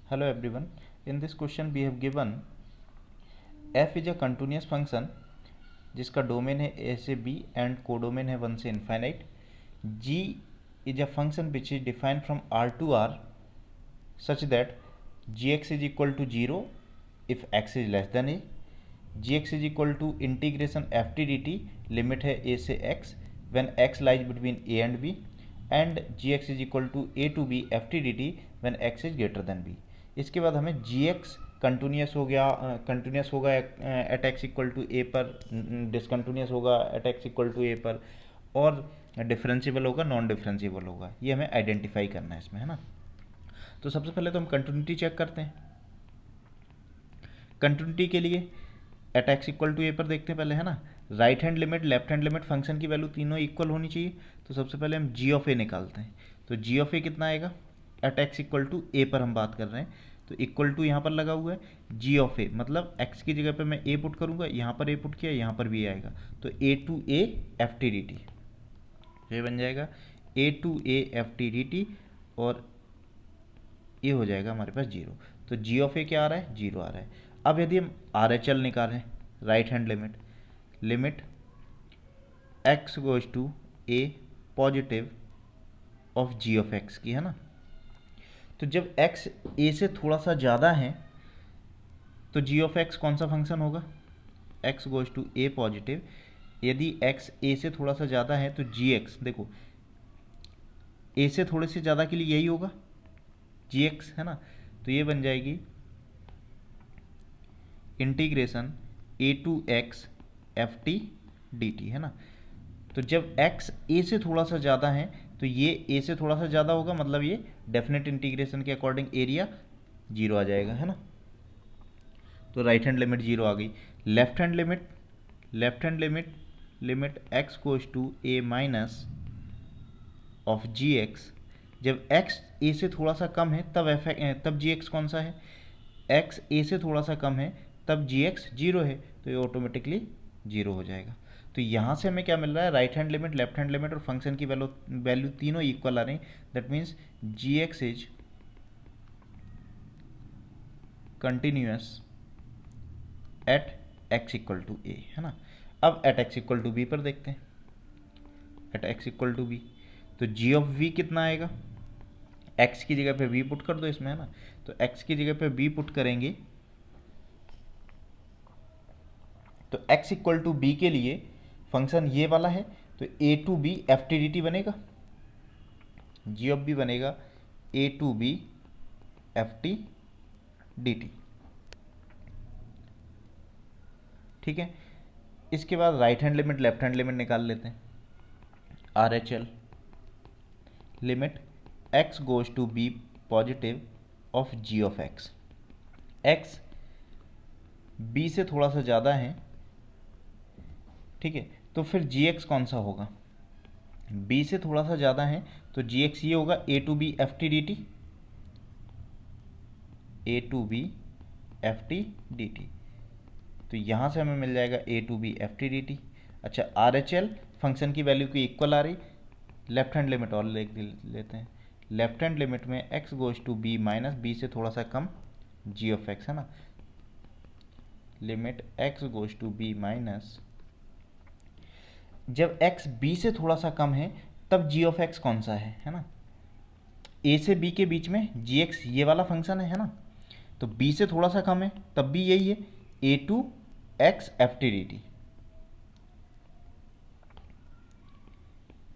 Hello everyone. In this question we have given f is a continuous function जिसका domain है a से b and codomain है 1 से infinite. g is a function which is defined from r to r such that gx is equal to 0 if x is less than a. gx is equal to integration ft dt, limit है a से x when x lies between a and b, and gx is equal to a to b ft dt when x is greater than b. इसके बाद हमें gx continuous हो गया, continuous होगा at x equal to ए पर, discontinuous होगा at x equal to ए पर, और डिफरेंशिएबल होगा, नॉन डिफरेंशिएबल होगा. ये हमें आइडेंटिफाई करना है इसमें, है ना. तो सबसे पहले तो हम कंटिन्यूटी चेक करते हैं. कंटिन्यूटी के लिए एट एक्स इक्वल टू ए पर देखते हैं पहले, है ना. Right hand limit, left hand limit, function की वैल्यू तीनों इक्वल होनी चाहिए. तो सबसे पहले हम जी ऑफ ए निकालते हैं. तो जी ऑफ ए कितना आएगा, एट एक्स इक्वल टू ए पर हम बात कर रहे हैं तो इक्वल टू यहाँ पर लगा हुआ है. जी ऑफ ए मतलब एक्स की जगह पे मैं ए पुट करूँगा, यहाँ पर ए पुट किया, यहाँ पर भी आएगा तो a to a f T D t, ये बन जाएगा a to a f T D T, और ये हो जाएगा हमारे पास जीरो. तो जी ऑफ ए क्या आ रहा है, जीरो आ रहा है. अब यदि हम आर एच एल निकालें, right hand limit, limit x goes to A positive of ji of X की, है ना. तो जब x a से थोड़ा सा ज़्यादा है तो g ऑफ x कौन सा फंक्शन होगा, x goes to a positive. यदि x a से थोड़ा सा ज़्यादा है तो gx, देखो a से थोड़े से ज़्यादा के लिए यही होगा gx, है ना. तो ये बन जाएगी integration a to x F T D T, है ना. तो जब x a से थोड़ा सा ज़्यादा है तो ये a से थोड़ा सा ज़्यादा होगा, मतलब ये डेफिनेट इंटीग्रेशन के अकॉर्डिंग एरिया जीरो आ जाएगा, है ना. तो राइट हैंड लिमिट जीरो आ गई. Left hand limit, left hand limit, limit x goes to a minus of G X. जब x a से थोड़ा सा कम है तब जी एक्स कौन सा है, x a से थोड़ा सा कम है तब जी एक्स जीरो है, तो ये ऑटोमेटिकली जीरो हो जाएगा. तो यहाँ से हमें क्या मिल रहा है, right hand limit, left hand limit और फंक्शन की वैल्यू तीनों इक्वल आ रही. That means g x is continuous at x equal to a, है ना. अब at x equal to B पर देखते हैं. At x equal to b तो जी ऑफ वी कितना आएगा, एक्स की जगह पे वी पुट कर दो इसमें, है ना. तो एक्स की जगह पे बी पुट करेंगे तो x इक्वल टू बी के लिए फंक्शन ये वाला है तो a to b f T D t बनेगा, जी ऑफ बी बनेगा a to b f T D t, ठीक है. इसके बाद right hand limit, left hand limit निकाल लेते हैं. R H L limit x goes to b positive of ji of x. X b से थोड़ा सा ज़्यादा है, ठीक है. तो फिर जी एक्स कौन सा होगा, b से थोड़ा सा ज़्यादा है तो जी एक्स ये होगा a to b f T D T, A to b f T D t. तो यहाँ से हमें मिल जाएगा a to b f T D t. अच्छा, आर एच एल फंक्शन की वैल्यू की इक्वल आ रही. लेफ्ट हैंड लिमिट और लेते हैं. लेफ्ट हैंड लिमिट में x goes to b minus b से थोड़ा सा कम जी ऑफ एक्स, है ना. Limit x goes to b minus, जब x b से थोड़ा सा कम है तब g ऑफ x कौन सा है ना. a से b के बीच में gx ये वाला फंक्शन है ना. तो b से थोड़ा सा कम है तब भी यही है a to X F T D T,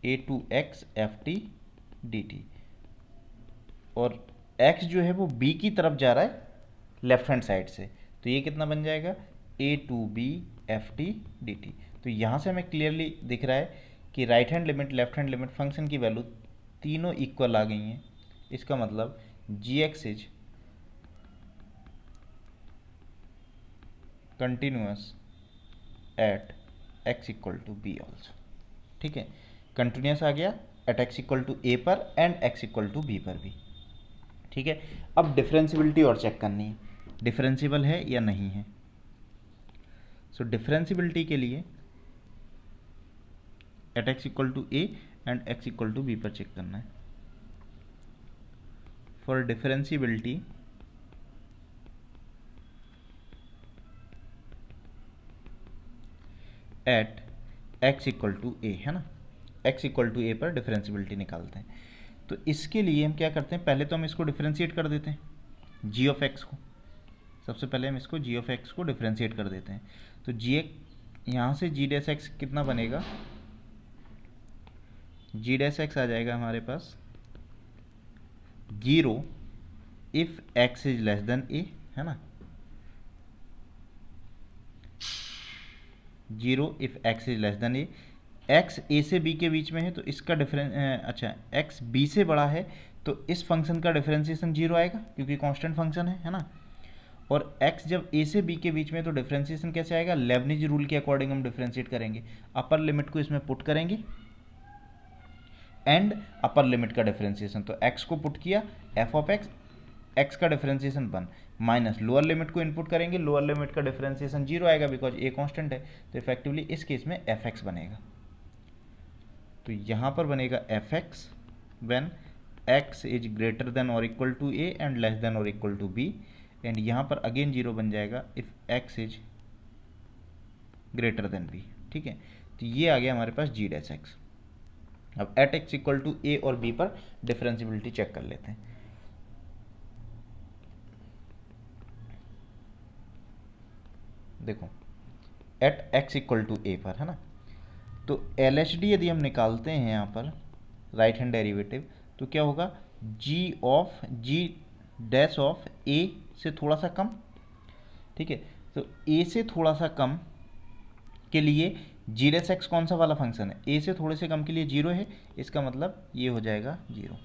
A to X F T D T. और x जो है वो b की तरफ जा रहा है लेफ्ट हैंड साइड से, तो ये कितना बन जाएगा a to b f T D t. तो यहाँ से हमें क्लियरली दिख रहा है कि right hand limit, left hand limit, function की वैल्यू तीनों इक्वल आ गई हैं. इसका मतलब g x is continuous at x equal to b also, ठीक है. कंटिन्यूस आ गया एट एक्स इक्वल टू ए पर and x equal to B पर भी, ठीक है. अब डिफरेंशियबिलिटी और चेक करनी है, डिफरेंशिएबल है या नहीं है. सो डिफरेंशियबिलिटी के लिए at x equal to a and x equal to B पर चेक करना है. For differentiability at x equal to a, है ना, एक्स इक्वल टू ए पर डिफरेंशियबिलिटी निकालते हैं। तो इसके लिए हम क्या करते हैं, पहले तो हम इसको डिफरेंशिएट कर देते हैं जी ऑफ एक्स को। सबसे पहले हम इसको जी ऑफ एक्स को डिफरेंशिएट कर देते हैं। तो जी एक्स यहाँ से जी डैश एक्स कितना बनेगा, जी डैश एक्स आ जाएगा हमारे पास 0 if x is less than a, है ना, 0 if x is less than a. X a से बी के बीच में है तो इसका डिफरेंस, अच्छा एक्स बी से बड़ा है तो इस फंक्शन का डिफरेंशिएशन 0 आएगा क्योंकि कांस्टेंट फंक्शन है ना। और x जब a से b के बीच में तो डिफरेंशिएशन कैसे आएगा, लेबनिज रूल के अकॉर्डिंग हम डिफरेंशिएट करेंगे। अपर लिमिट को इसमें पुट करेंगे एंड अपर लिमिट का डिफरेंशिएशन, तो x को पुट किया f ऑफ x का डिफरेंशिएशन 1 माइनस लोअर लिमिट को इनपुट करेंगे, लोअर लिमिट का डिफरेंशिएशन 0 आएगा बिकॉज a कांस्टेंट है। तो इफेक्टिवली इस केस में fx बनेगा। तो यहाँ पर बनेगा fx when x is greater than और equal to a and less than और इक्वल टू b, एंड यहाँ पर अगेन 0 बन जाएगा if x is greater than b। ठीक है, तो ये आ गया हमारे पास जी डैश एक्स। अब at x equal to a और बी पर डिफरेंशियबिलिटी चेक कर लेते हैं। देखो एट एक्स इक्वल टू ए पर, है ना, तो एल एच डी यदि हम निकालते हैं यहाँ पर राइट हैंड डेरिवेटिव तो क्या होगा, जी डैश ऑफ ए से थोड़ा सा कम। ठीक है, तो ए से थोड़ा सा कम के लिए जी डैश एक्स कौन सा वाला फंक्शन है, ए से थोड़े से कम के लिए 0 है, इसका मतलब ये हो जाएगा 0।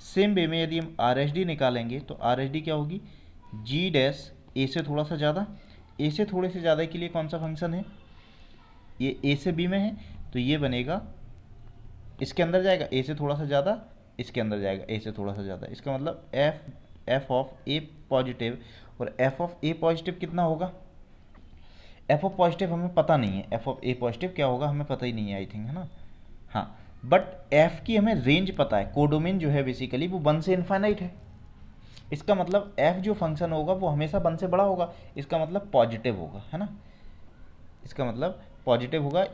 सेम वे में यदि हम आर एच डी निकालेंगे तो आर एच डी क्या होगी, जी डैश ए से थोड़ा सा ज़्यादा, ए से थोड़े से ज़्यादा के लिए कौन सा फंक्शन है, ये ए से बी में है तो ये बनेगा, इसके अंदर जाएगा ए से थोड़ा सा ज़्यादा, इसके अंदर जाएगा ए से थोड़ा सा ज़्यादा, इसका मतलब एफ ऑफ ए पॉजिटिव। और एफ ऑफ ए पॉजिटिव कितना होगा, एफ ऑफ पॉजिटिव हमें पता नहीं है, एफ ऑफ ए पॉजिटिव क्या होगा हमें पता ही नहीं है आई थिंक, है ना। हाँ, बट एफ की हमें रेंज पता है, कोडोमेन जो है बेसिकली वो 1 से इनफाइनाइट है। इसका मतलब एफ जो फंक्शन होगा वो हमेशा 1 से बड़ा होगा, इसका मतलब पॉजिटिव होगा, है ना, इसका मतलब पॉजिटिव होगा।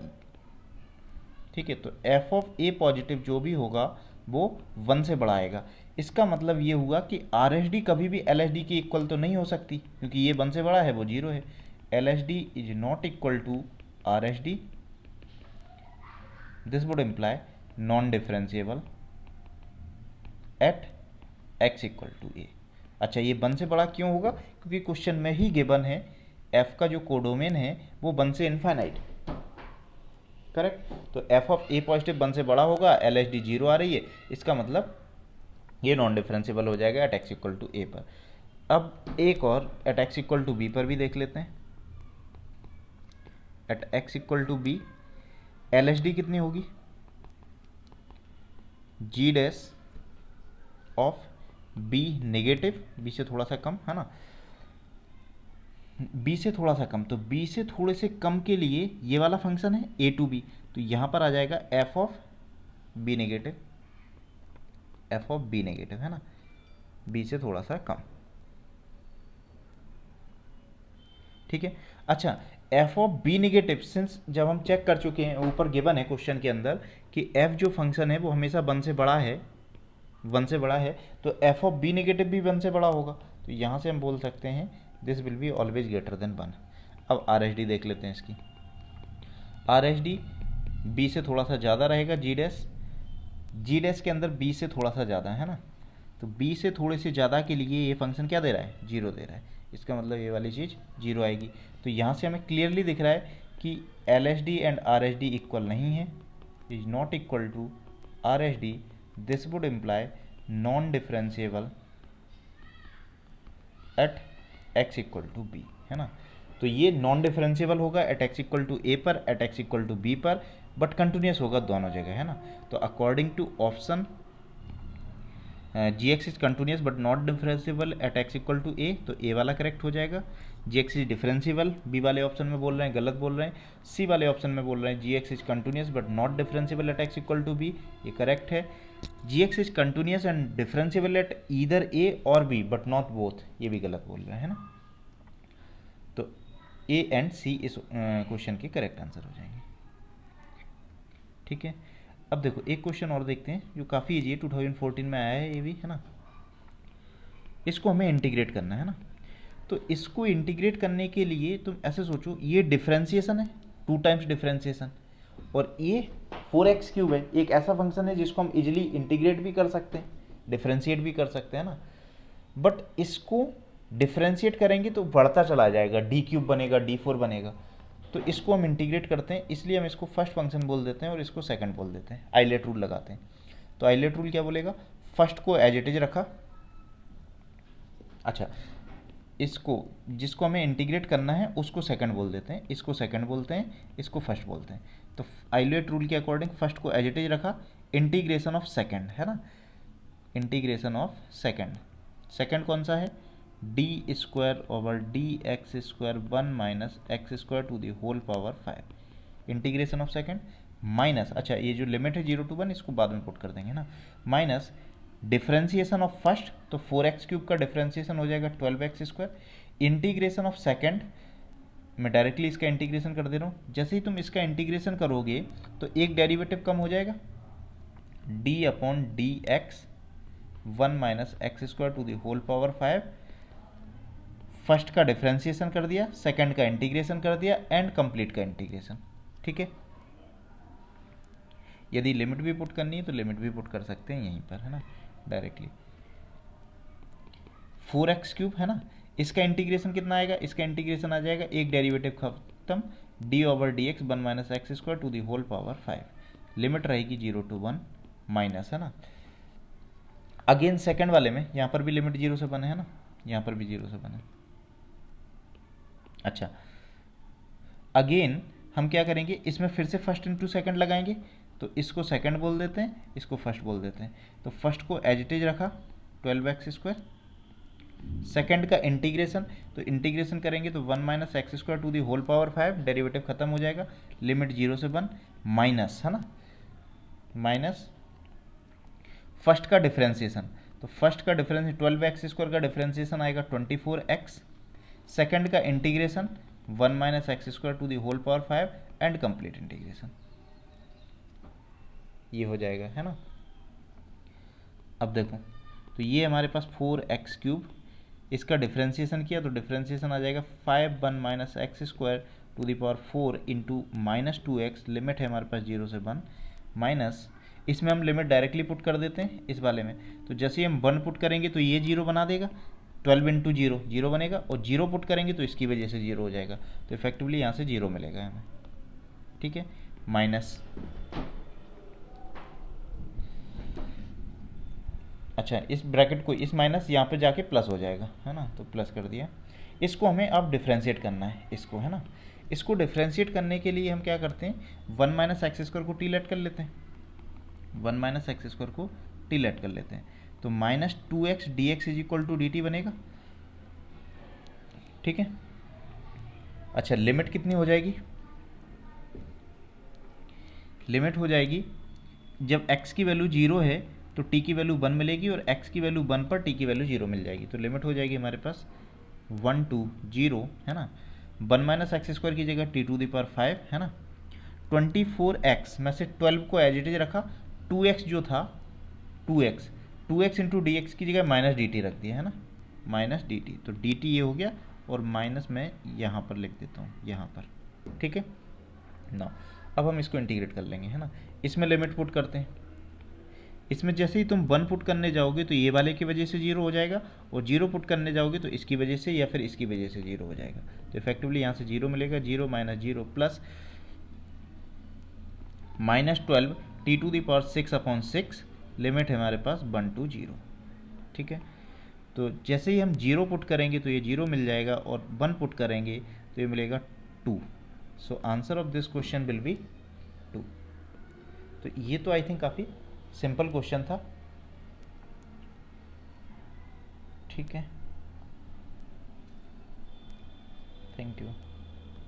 ठीक है, तो एफ ऑफ ए पॉजिटिव जो भी होगा वो 1 से बड़ा आएगा। इसका मतलब ये हुआ कि आर एच डी कभी भी एल एच डी के इक्वल तो नहीं हो सकती क्योंकि ये 1 से बड़ा है, वो 0 है। L H D is not equal to R H D, this would imply non differentiable at x equal to a. अच्छा, ये 1 से बड़ा क्यों होगा, क्योंकि क्वेश्चन में ही गिवन है एफ का जो कोडोमेन है वो 1 से इनफाइनाइट, करेक्ट। तो एफ ऑफ ए पॉजिटिव 1 से बड़ा होगा, एल एच डी 0 आ रही है, इसका मतलब ये नॉन डिफरेंशिएबल हो जाएगा एट एक्स इक्वल टू ए पर। अब एक और at x equal to B पर भी देख लेते हैं। At x equal to b L H D कितनी होगी, g dash of B negative, b से थोड़ा सा कम, है ना, बी से थोड़ा सा कम, तो बी से थोड़े से कम के लिए ये वाला फंक्शन है ए टू बी, तो यहाँ पर आ जाएगा F of B negative, F of B negative, है ना, बी से थोड़ा सा कम। ठीक है, अच्छा F of B negative, since जब हम चेक कर चुके हैं ऊपर गिवन है क्वेश्चन के अंदर कि एफ जो फंक्शन है वो हमेशा 1 से बड़ा है, 1 से बड़ा है, तो एफ ऑफ बी नेगेटिव भी 1 से बड़ा होगा, तो यहाँ से हम बोल सकते हैं this will be always greater than 1। अब आर एच डी देख लेते हैं इसकी, आर एच डी बी से थोड़ा सा ज़्यादा रहेगा, जी डैश के अंदर बी से थोड़ा सा ज़्यादा, है ना, तो बी से थोड़े से ज़्यादा के लिए ये फंक्शन क्या दे रहा है, 0 दे रहा है, इसका मतलब ये वाली चीज़ 0 आएगी। तो यहाँ से हमें क्लियरली दिख रहा है कि L H D and R H D equal नहीं है, is not equal to R H D, this would imply non differentiable at x equal to B, है ना। तो ये नॉन डिफरेंशिएबल होगा एट एक्स इक्वल टू ए पर, at x equal to B पर, but continuous होगा दोनों जगह, है ना। तो according to option G x is continuous but not differentiable at x equal to ए, तो ए वाला करेक्ट हो जाएगा। जी एक्स इज डिफरेंशिएबल बी वाले ऑप्शन में बोल रहे हैं, गलत बोल रहे हैं। सी वाले ऑप्शन में बोल रहे हैं g x is continuous but not differentiable at x equal to b, ये करेक्ट है। G x is continuous and differentiable at either a और बी बट नॉट बोथ, ये भी गलत बोल रहे हैं, है ना। तो ए एंड सी इस क्वेश्चन के करेक्ट आंसर हो जाएंगे। ठीक है, अब देखो एक क्वेश्चन और देखते हैं जो काफ़ी ईजी है, 2014 में आया है ये भी, है ना। इसको हमें इंटीग्रेट करना है ना। तो इसको इंटीग्रेट करने के लिए तुम ऐसे सोचो, ये डिफरेंशिएशन है, 2 टाइम्स डिफरेंशिएशन, और ये 4x³ है। एक ऐसा फंक्शन है जिसको हम इजीली इंटीग्रेट भी कर सकते हैं, डिफरेंशिएट भी कर सकते हैं ना। बट इसको डिफरेंशिएट करेंगे तो बढ़ता चला जाएगा, d³ बनेगा, d4 बनेगा। तो इसको हम इंटीग्रेट करते हैं, इसलिए हम इसको फर्स्ट फंक्शन बोल देते हैं और इसको सेकंड बोल देते हैं, आइलेट रूल लगाते हैं। तो आइलेट रूल क्या बोलेगा, फर्स्ट को एज इट इज रखा, अच्छा इसको जिसको हमें इंटीग्रेट करना है उसको सेकंड बोल देते हैं, इसको सेकंड बोलते हैं, इसको फर्स्ट बोलते हैं। तो आइलेट रूल के अकॉर्डिंग फर्स्ट को एज इट इज रखा, इंटीग्रेशन ऑफ सेकंड, है ना, इंटीग्रेशन ऑफ सेकंड। सेकंड कौन सा है, d²/dx² 1 - x² to the whole power 5, integration of second, minus, अच्छा ये जो लिमिट है 0 to 1 इसको बाद में पुट कर देंगे ना, माइनस डिफरेंशिएशन ऑफ फर्स्ट, तो 4x³ का डिफरेंशिएशन हो जाएगा 12x², इंटीग्रेशन ऑफ सेकंड, मैं डायरेक्टली इसका इंटीग्रेशन कर दे रहा हूँ। जैसे ही तुम इसका इंटीग्रेशन करोगे तो एक डेरिवेटिव कम हो जाएगा, d/dx 1 - x² to the whole power 5, first का डिफरेंशिएशन कर दिया, सेकंड का इंटीग्रेशन कर दिया, एंड कंप्लीट का इंटीग्रेशन। ठीक है, यदि लिमिट भी पुट करनी है तो लिमिट भी पुट कर सकते हैं यहीं पर, है ना, डायरेक्टली। 4x³ है ना, इसका इंटीग्रेशन कितना आएगा, इसका इंटीग्रेशन आ जाएगा, एक डेरिवेटिव खत्म, d/dx 1 - x² to the whole power 5, limit रहेगी 0 to 1 माइनस, है ना। अगेन सेकंड वाले में यहाँ पर भी लिमिट 0 से 1 है ना, यहाँ पर भी 0 से 1 है। अच्छा, अगेन हम क्या करेंगे, इसमें फिर से फर्स्ट इंटू सेकंड लगाएंगे, तो इसको सेकंड बोल देते हैं, इसको फर्स्ट बोल देते हैं। तो फर्स्ट को एज इट इज रखा 12x², सेकंड का इंटीग्रेशन, तो इंटीग्रेशन करेंगे तो 1 - x² to the whole power 5, derivative खत्म हो जाएगा, लिमिट 0 से 1 माइनस, है ना, माइनस फर्स्ट का डिफरेंशिएशन, तो फर्स्ट का डिफरेंस 12x² का डिफरेंशिएशन आएगा 24x, सेकंड का integration 1 - x² to the whole power 5 and complete integration, ये हो जाएगा, है ना। अब देखो, तो ये हमारे पास 4x³, इसका डिफरेंशिएशन किया तो डिफरेंशिएशन आ जाएगा 5 - x² to the power 4 into -2x, limit है हमारे पास 0 से 1 माइनस, इसमें हम लिमिट डायरेक्टली पुट कर देते हैं इस वाले में, तो जैसे ही हम 1 पुट करेंगे तो ये 0 बना देगा, 12 इंटू 0 0 बनेगा, और 0 पुट करेंगे तो इसकी वजह से 0 हो जाएगा, तो इफेक्टिवली यहाँ से 0 मिलेगा हमें। ठीक है, माइनस, अच्छा इस ब्रैकेट को, इस माइनस यहाँ पे जाके प्लस हो जाएगा, है ना, तो प्लस कर दिया। इसको हमें अब डिफ्रेंशिएट करना है इसको, है ना। इसको डिफ्रेंशिएट करने के लिए हम क्या करते हैं, 1 - x² को t लेट कर लेते हैं, 1 - x² को t लेट कर लेते हैं, तो -2x dx = dt बनेगा। ठीक है, अच्छा लिमिट कितनी हो जाएगी, लिमिट हो जाएगी जब x की वैल्यू 0 है तो t की वैल्यू 1 मिलेगी, और x की वैल्यू 1 पर t की वैल्यू 0 मिल जाएगी, तो लिमिट हो जाएगी हमारे पास 1 to 0, है ना। 1 - x² की जगह t टू द पावर 5, है ना। 24x में से 12 को एज इट इज रखा, 2x जो था 2x इंटू डी एक्स की जगह -dt रख दिया, है ना, -dt, तो dt ये हो गया, और माइनस मैं यहाँ पर लिख देता हूँ, यहाँ पर। ठीक है ना, अब हम इसको इंटीग्रेट कर लेंगे, है ना। इसमें लिमिट पुट करते हैं, इसमें जैसे ही तुम 1 पुट करने जाओगे तो ये वाले की वजह से 0 हो जाएगा, और 0 पुट करने जाओगे तो इसकी वजह से या फिर इसकी वजह से 0 हो जाएगा, तो इफेक्टिवली यहाँ से 0 मिलेगा, 0 - 0 plus -12 t to the power 6/6, limit है हमारे पास 1 to 0। ठीक है, तो जैसे ही हम 0 पुट करेंगे तो ये 0 मिल जाएगा, और 1 पुट करेंगे तो ये मिलेगा 2। So answer of this question will be 2। तो ये तो आई थिंक काफ़ी सिंपल क्वेश्चन था। ठीक है, थैंक यू।